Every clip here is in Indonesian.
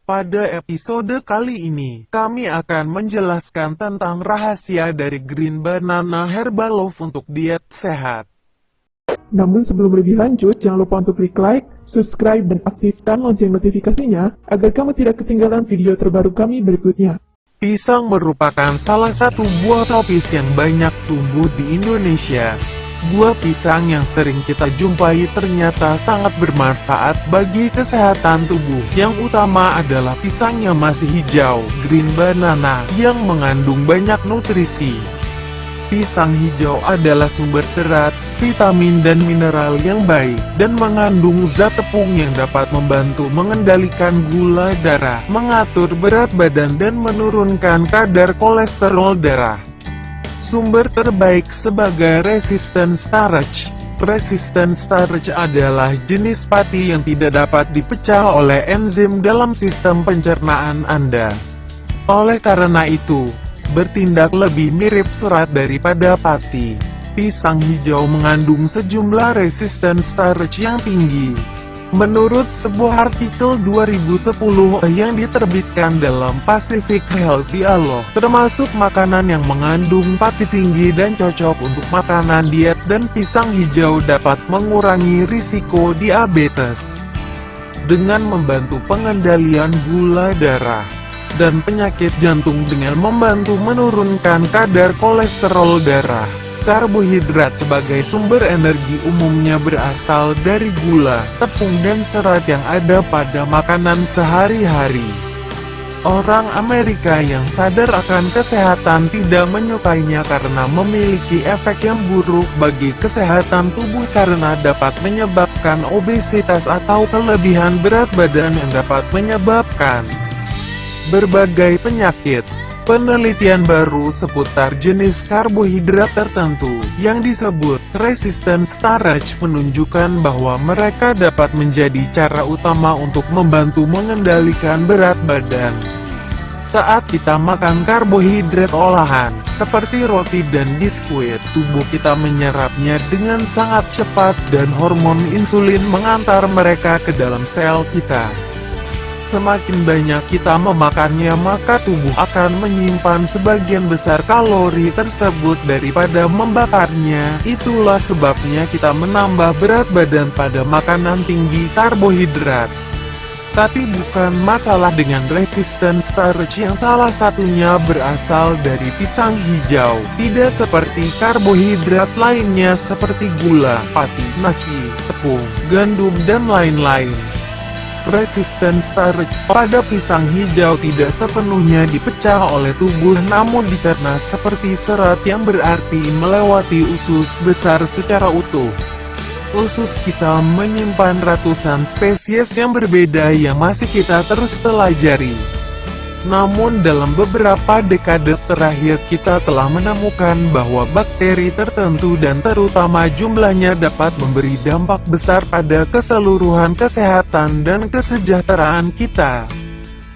Pada episode kali ini, kami akan menjelaskan tentang rahasia dari Green Banana Herbal Loaf untuk diet sehat. Namun sebelum lebih lanjut, jangan lupa untuk klik like, subscribe, dan aktifkan lonceng notifikasinya agar kamu tidak ketinggalan video terbaru kami berikutnya. Pisang merupakan salah satu buah tropis yang banyak tumbuh di Indonesia. Buah pisang yang sering kita jumpai ternyata sangat bermanfaat bagi kesehatan tubuh. Yang utama adalah pisang yang masih hijau, green banana, yang mengandung banyak nutrisi. Pisang hijau adalah sumber serat, vitamin dan mineral yang baik, dan mengandung zat tepung yang dapat membantu mengendalikan gula darah, mengatur berat badan dan menurunkan kadar kolesterol darah. Sumber terbaik sebagai resistant starch. Resistant starch adalah jenis pati yang tidak dapat dipecah oleh enzim dalam sistem pencernaan Anda. Oleh karena itu, bertindak lebih mirip serat daripada pati. Pisang hijau mengandung sejumlah resistant starch yang tinggi. Menurut sebuah artikel 2010 yang diterbitkan dalam Pacific Health Dialog, termasuk makanan yang mengandung pati tinggi dan cocok untuk makanan diet, dan pisang hijau dapat mengurangi risiko diabetes dengan membantu pengendalian gula darah dan penyakit jantung dengan membantu menurunkan kadar kolesterol darah. Karbohidrat sebagai sumber energi umumnya berasal dari gula, tepung dan serat yang ada pada makanan sehari-hari. Orang Amerika yang sadar akan kesehatan tidak menyukainya karena memiliki efek yang buruk bagi kesehatan tubuh karena dapat menyebabkan obesitas atau kelebihan berat badan yang dapat menyebabkan berbagai penyakit. Penelitian baru seputar jenis karbohidrat tertentu, yang disebut resistant starch, menunjukkan bahwa mereka dapat menjadi cara utama untuk membantu mengendalikan berat badan. Saat kita makan karbohidrat olahan, seperti roti dan biskuit, tubuh kita menyerapnya dengan sangat cepat dan hormon insulin mengantar mereka ke dalam sel kita. Semakin banyak kita memakannya, maka tubuh akan menyimpan sebagian besar kalori tersebut daripada membakarnya. Itulah sebabnya kita menambah berat badan pada makanan tinggi karbohidrat. Tapi bukan masalah dengan resistant starch yang salah satunya berasal dari pisang hijau. Tidak seperti karbohidrat lainnya seperti gula, pati, nasi, tepung, gandum, dan lain-lain. Resistant starch pada pisang hijau tidak sepenuhnya dipecah oleh tubuh namun dicerna seperti serat yang berarti melewati usus besar secara utuh. Usus kita menyimpan ratusan spesies yang berbeda yang masih kita terus pelajari. Namun dalam beberapa dekade terakhir kita telah menemukan bahwa bakteri tertentu dan terutama jumlahnya dapat memberi dampak besar pada keseluruhan kesehatan dan kesejahteraan kita.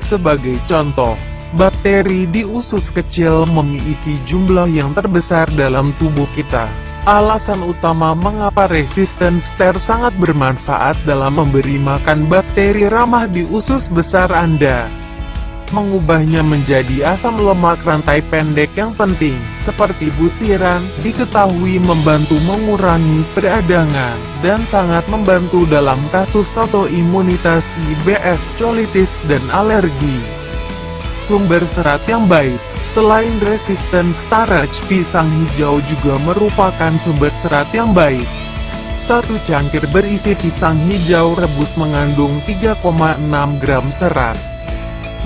Sebagai contoh, bakteri di usus kecil memiliki jumlah yang terbesar dalam tubuh kita. Alasan utama mengapa resistant starch sangat bermanfaat dalam memberi makan bakteri ramah di usus besar Anda. Mengubahnya menjadi asam lemak rantai pendek yang penting, seperti butiran, diketahui membantu mengurangi peradangan, dan sangat membantu dalam kasus autoimunitas IBS, colitis, dan alergi. Sumber serat yang baik. Selain resistant starch, pisang hijau juga merupakan sumber serat yang baik. Satu cangkir berisi pisang hijau rebus mengandung 3,6 gram serat.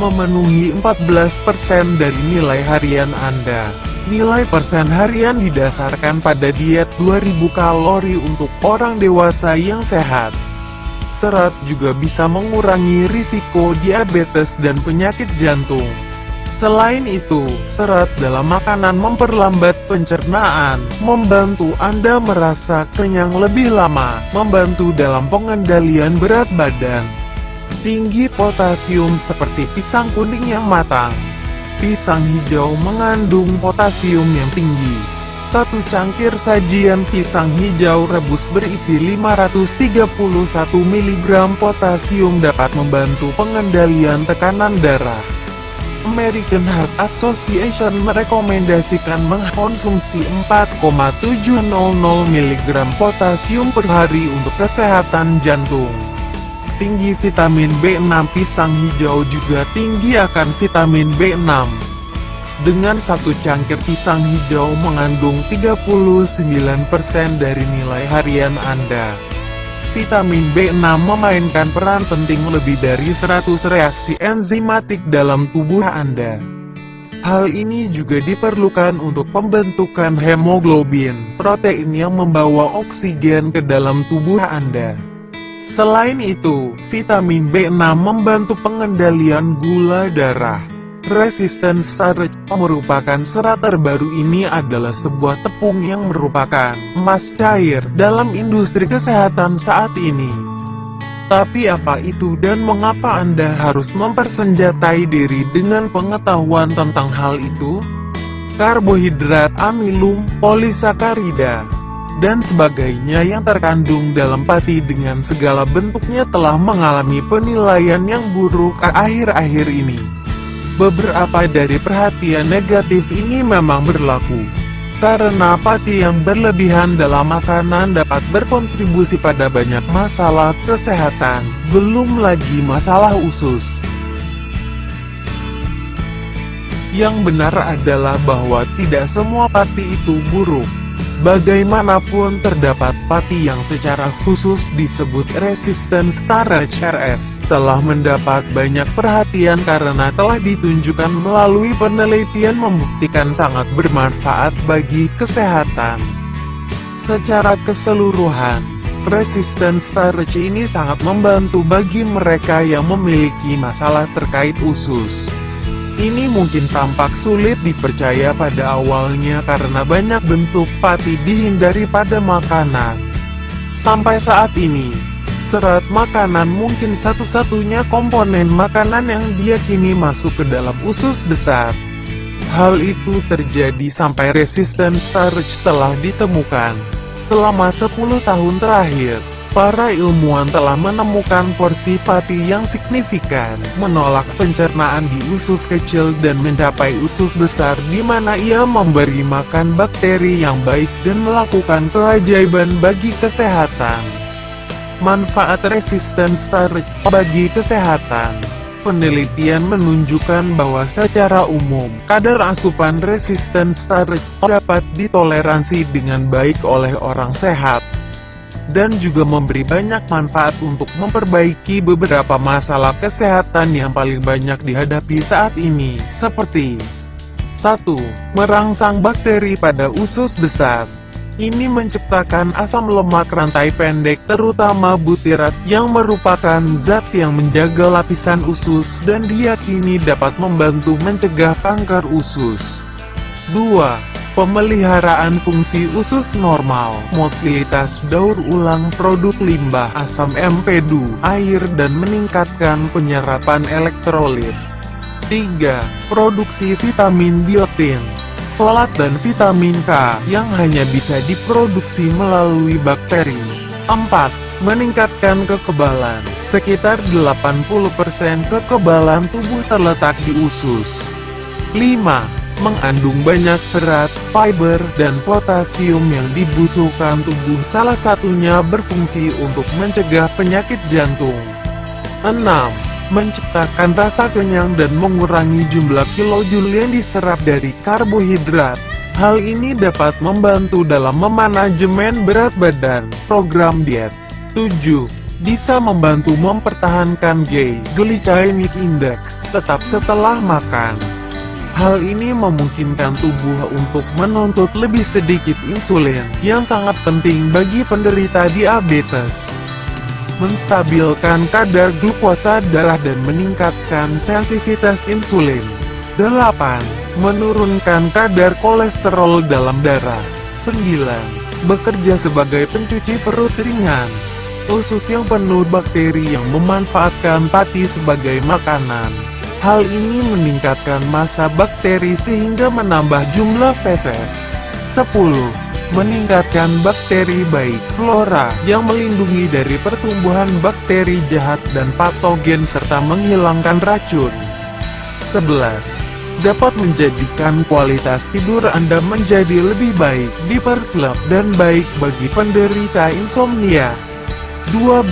Memenuhi 14% dari nilai harian Anda. Nilai persen harian didasarkan pada diet 2000 kalori untuk orang dewasa yang sehat. Serat juga bisa mengurangi risiko diabetes dan penyakit jantung. Selain itu, serat dalam makanan memperlambat pencernaan, membantu Anda merasa kenyang lebih lama, membantu dalam pengendalian berat badan. Tinggi potasium seperti pisang kuning yang matang. Pisang hijau mengandung potasium yang tinggi. Satu cangkir sajian pisang hijau rebus berisi 531 mg potasium dapat membantu pengendalian tekanan darah. American Heart Association merekomendasikan mengkonsumsi 4,700 mg potasium per hari untuk kesehatan jantung. Tinggi vitamin B6 pisang hijau juga tinggi akan vitamin B6. Dengan satu cangkir pisang hijau mengandung 39% dari nilai harian Anda. Vitamin B6 memainkan peran penting lebih dari 100 reaksi enzimatik dalam tubuh Anda. Hal ini juga diperlukan untuk pembentukan hemoglobin, protein yang membawa oksigen ke dalam tubuh Anda. Selain itu, vitamin B6 membantu pengendalian gula darah. Resistant starch merupakan serat terbaru. Ini adalah sebuah tepung yang merupakan emas cair dalam industri kesehatan saat ini. Tapi apa itu dan mengapa Anda harus mempersenjatai diri dengan pengetahuan tentang hal itu? Karbohidrat, amilum, polisakarida, dan sebagainya yang terkandung dalam pati dengan segala bentuknya telah mengalami penilaian yang buruk akhir-akhir ini. Beberapa dari perhatian negatif ini memang berlaku, karena pati yang berlebihan dalam makanan dapat berkontribusi pada banyak masalah kesehatan, belum lagi masalah usus. Yang benar adalah bahwa tidak semua pati itu buruk. Bagaimanapun terdapat pati yang secara khusus disebut resistant starch (RS) telah mendapat banyak perhatian karena telah ditunjukkan melalui penelitian membuktikan sangat bermanfaat bagi kesehatan. Secara keseluruhan, resistant starch ini sangat membantu bagi mereka yang memiliki masalah terkait usus. Ini mungkin tampak sulit dipercaya pada awalnya karena banyak bentuk pati dihindari pada makanan. Sampai saat ini, serat makanan mungkin satu-satunya komponen makanan yang diyakini masuk ke dalam usus besar. Hal itu terjadi sampai resistant starch telah ditemukan. Selama 10 tahun terakhir, para ilmuwan telah menemukan porsi pati yang signifikan, menolak pencernaan di usus kecil dan mencapai usus besar di mana ia memberi makan bakteri yang baik dan melakukan keajaiban bagi kesehatan. Manfaat resistant starch bagi kesehatan. Penelitian menunjukkan bahwa secara umum, kadar asupan resistant starch dapat ditoleransi dengan baik oleh orang sehat, dan juga memberi banyak manfaat untuk memperbaiki beberapa masalah kesehatan yang paling banyak dihadapi saat ini, seperti 1. Merangsang bakteri pada usus besar. Ini menciptakan asam lemak rantai pendek terutama butirat yang merupakan zat yang menjaga lapisan usus dan diyakini dapat membantu mencegah kanker usus. 2. Pemeliharaan fungsi usus normal, motilitas daur ulang produk limbah, asam empedu, air dan meningkatkan penyerapan elektrolit. 3. Produksi vitamin biotin, folat dan vitamin K yang hanya bisa diproduksi melalui bakteri. 4. Meningkatkan kekebalan. Sekitar 80% kekebalan tubuh terletak di usus. 5. Mengandung banyak serat, fiber, dan potasium yang dibutuhkan tubuh, salah satunya berfungsi untuk mencegah penyakit jantung. 6. Menciptakan rasa kenyang dan mengurangi jumlah kilojoule yang diserap dari karbohidrat. Hal ini dapat membantu dalam memanajemen berat badan, program diet. 7. Bisa membantu mempertahankan glycemic index tetap setelah makan. Hal ini memungkinkan tubuh untuk menuntut lebih sedikit insulin, yang sangat penting bagi penderita diabetes. Menstabilkan kadar glukosa darah dan meningkatkan sensitivitas insulin. 8. Menurunkan kadar kolesterol dalam darah. 9. Bekerja sebagai pencuci perut ringan. Usus yang penuh bakteri yang memanfaatkan pati sebagai makanan. Hal ini meningkatkan massa bakteri sehingga menambah jumlah feses. 10. Meningkatkan bakteri baik flora yang melindungi dari pertumbuhan bakteri jahat dan patogen serta menghilangkan racun. 11. Dapat menjadikan kualitas tidur Anda menjadi lebih baik, diperselap dan baik bagi penderita insomnia. 12.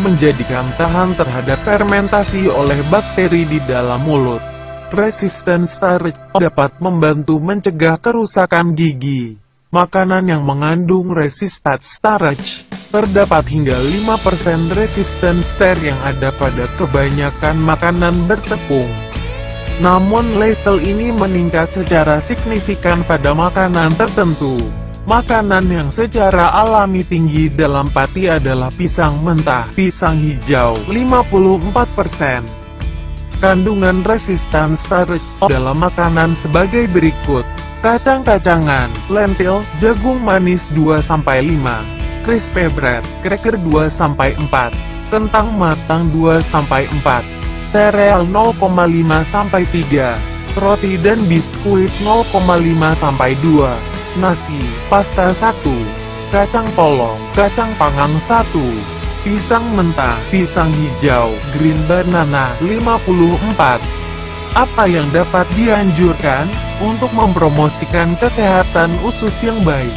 Menjadikan tahan terhadap fermentasi oleh bakteri di dalam mulut. Resistant starch dapat membantu mencegah kerusakan gigi. Makanan yang mengandung resistant starch terdapat hingga 5% resistant starch yang ada pada kebanyakan makanan bertepung. Namun level ini meningkat secara signifikan pada makanan tertentu. Makanan yang secara alami tinggi dalam pati adalah pisang mentah, pisang hijau, 54%. Kandungan resistan starch dalam makanan sebagai berikut. Kacang-kacangan, lentil, jagung manis 2-5, crispy bread, cracker 2-4, kentang matang 2-4, sereal 0,5-3, roti dan biskuit 0,5-2, nasi, pasta 1, kacang polong, kacang panggang 1, pisang mentah, pisang hijau, green banana 54. Apa yang dapat dianjurkan untuk mempromosikan kesehatan usus yang baik?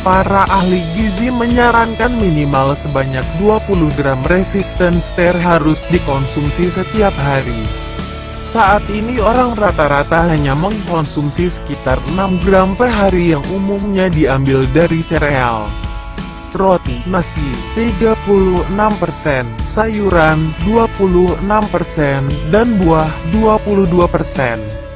Para ahli gizi menyarankan minimal sebanyak 20 gram resistant starch harus dikonsumsi setiap hari. Saat ini orang rata-rata hanya mengkonsumsi sekitar 6 gram per hari yang umumnya diambil dari sereal, roti, nasi, 36%, sayuran, 26%, dan buah, 22%.